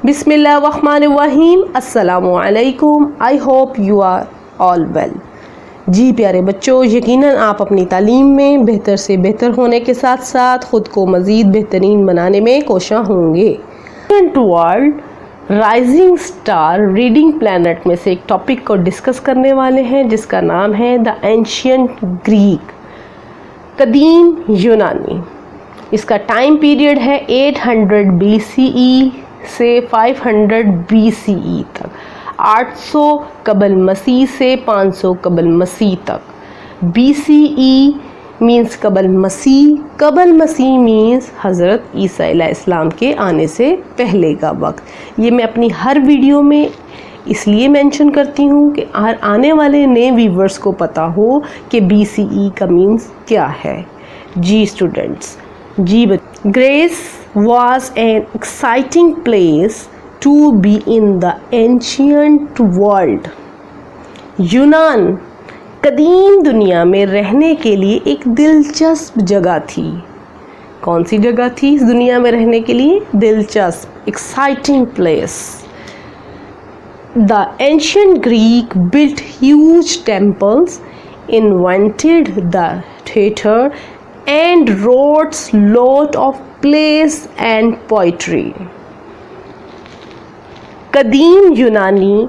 बिस्मिल्लाहिर्रहमानिर्रहीम अस्सलामुअलैकुम। I hope you are all well. जी प्यारे बच्चों, यकीनन आप अपनी तालीम में बेहतर से बेहतर होने के साथ साथ ख़ुद को मज़ीद बेहतरीन बनाने में कोशिश होंगे। World rising star reading planet में से एक टॉपिक को डिस्कस करने वाले हैं जिसका नाम है द एंशियंट ग्रीक, कदीम यूनानी। इसका टाइम पीरियड है 800 BCE से 500 BCE तक, 800 कबल मसीह से 500 कबल मसीह तक। BCE मीन्स कबल मसीह मीन्स हज़रत ईसा अलैहिस्सलाम के आने से पहले का वक्त। ये मैं अपनी हर वीडियो में इसलिए मेंशन करती हूँ कि हर आने वाले नए व्यूवर्स को पता हो कि BCE का मीन्स क्या है। जी स्टूडेंट्स, जी Greece was an exciting place to be in the ancient world. यूनान कदीम दुनिया में रहने के लिए एक दिलचस्प जगह थी। कौन सी जगह थी इस दुनिया में रहने के लिए? दिलचस्प, exciting place. The ancient Greek built huge temples, invented the theater and wrote lot of plays and poetry. कदीम यूनानी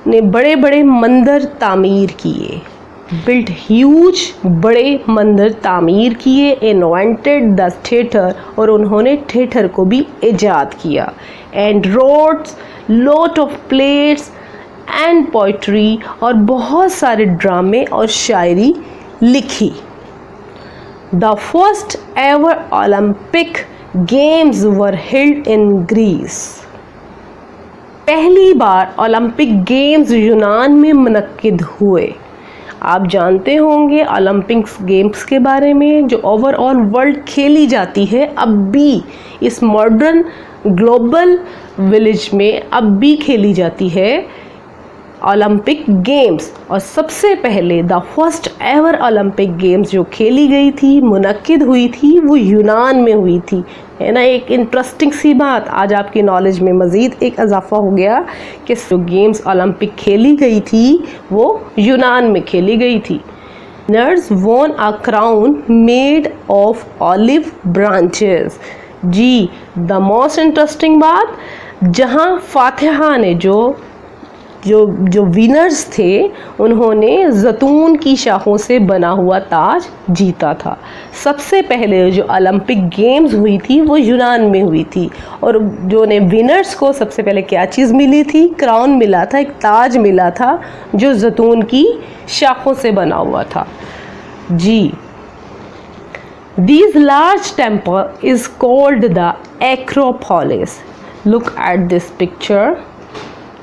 ने बड़े बड़े मंदिर तामीर किए। बिल्ट ह्यूज, बड़े मंदिर तामीर किए। इन्वेंटेड द थिएटर, और उन्होंने थिएटर को भी ईजाद किया। And wrote lot of place and poetry, और बहुत सारे ड्रामे और शायरी लिखी। The first ever Olympic Games were held in Greece. पहली बार ओलंपिक गेम्स यूनान में मुनक्किद हुए। आप जानते होंगे ओलंपिक्स गेम्स के बारे में, जो ओवरऑल वर्ल्ड खेली जाती है अब भी इस मॉडर्न ग्लोबल विलेज में अब भी खेली जाती है ओलंपिक गेम्स। और सबसे पहले the first ever Olympic games जो खेली गई थी, मुनक्किद हुई थी, वो यूनान में हुई थी। है ना, एक इंटरेस्टिंग सी बात, आज आपकी नॉलेज में मज़ीद एक इजाफा हो गया कि जो गेम्स ओलंपिक खेली गई थी वो यूनान में खेली गई थी। Winners won a crown made of olive branches. जी, द मोस्ट इंटरेस्टिंग बात, जहाँ फातिहा ने जो विनर्स थे उन्होंने जैतून की शाखों से बना हुआ ताज जीता था। सबसे पहले जो ओलंपिक गेम्स हुई थी वो यूनान में हुई थी, और जो ने विनर्स को सबसे पहले क्या चीज़ मिली थी? क्राउन मिला था, एक ताज मिला था जो जैतून की शाखों से बना हुआ था। जी, this large temple is called the Acropolis. Look at this picture,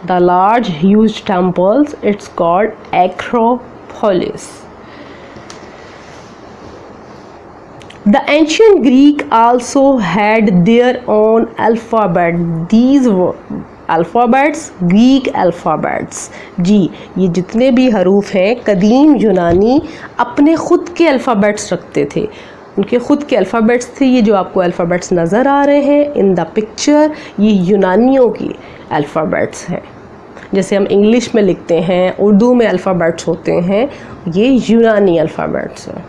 the large huge temples, it's called Acropolis. The ancient Greek also had their own alphabet. These were alphabets, Greek alphabets. जी, ये जितने भी हरूफ हैं कदीम यूनानी अपने ख़ुद के अल्फ़ाबेट्स रखते थे। उनके ख़ुद के अल्फ़ाबेट्स थे। ये जो आपको अल्फ़ाबेट्स नज़र आ रहे हैं इन द पिक्चर, ये यूनानियों की अल्फ़ाबेट्स हैं। जैसे हम इंग्लिश में लिखते हैं, उर्दू में अल्फ़ाबेट्स होते हैं, ये यूनानी अल्फ़ाबेट्स हैं।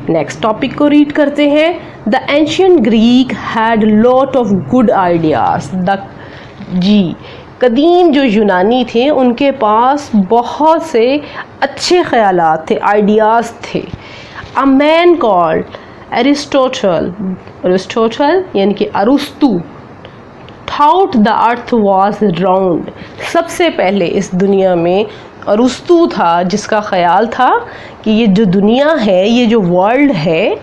नेक्स्ट टॉपिक को रीड करते हैं। The ancient Greek had lot of good ideas. जी, कदीम जो यूनानी थे उनके पास बहुत से अच्छे ख़यालात थे, आइडियाज़ थे। अ मैन कॉल्ड एरिस्टोटल यानी कि अरुस्तु thought the earth was round. सबसे पहले इस दुनिया में अरुस्तु था जिसका ख्याल था कि ये जो दुनिया है, ये जो वर्ल्ड है,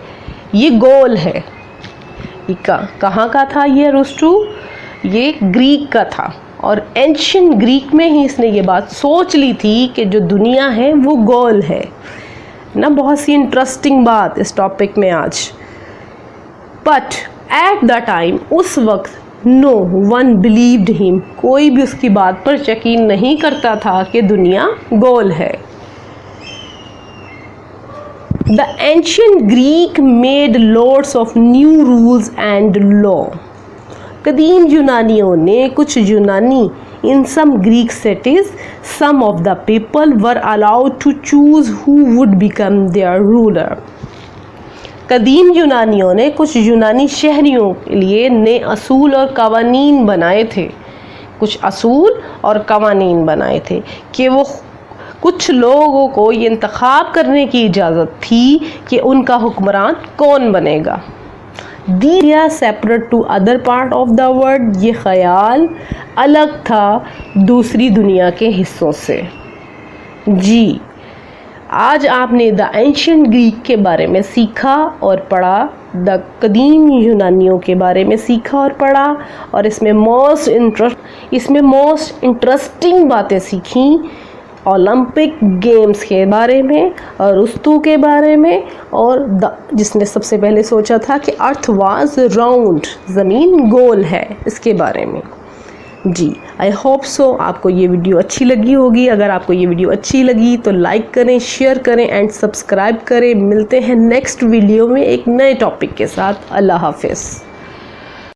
ये गोल है। ये कहाँ का था ये अरुस्तु? ये ग्रीक का था, और एंशियंट ग्रीक में ही इसने ये बात सोच ली थी कि जो दुनिया है वो गोल है ना। बहुत सी इंटरेस्टिंग बात इस टॉपिक में आज। बट एट द टाइम, उस वक्त, नो वन बिलीव्ड हिम, कोई भी उसकी बात पर यकीन नहीं करता था कि दुनिया गोल है। The ancient Greek made lots of new rules and law. कदीम यूनानियों ने कुछ यूनानी in some Greek cities some of the people were allowed to choose who would become their ruler. कदीम यूनानियों ने कुछ यूनानी शहरियों के लिए नए असूल और कवानीन बनाए थे, कुछ असूल और कवानीन बनाए थे कि वो कुछ लोगों को ये इंतखाब करने की इजाज़त थी कि उनका हुक्मरान कौन बनेगा। दिया separate to other part of the world, ये ख्याल अलग था दूसरी दुनिया के हिस्सों से। जी, आज आपने द एंशिएंट ग्रीक के बारे में सीखा और पढ़ा, द कदीम यूनानियों के बारे में सीखा और पढ़ा, और इसमें मोस्ट इंटरेस्टिंग बातें सीखी ओलंपिक गेम्स के बारे में, और अरस्तू के बारे में, और जिसने सबसे पहले सोचा था कि अर्थ वाज राउंड, ज़मीन गोल है, इसके बारे में। जी, आई होप सो आपको ये वीडियो अच्छी लगी होगी। अगर आपको ये वीडियो अच्छी लगी तो लाइक करें, शेयर करें एंड सब्सक्राइब करें। मिलते हैं नेक्स्ट वीडियो में एक नए टॉपिक के साथ। अल्लाह हाफिज़।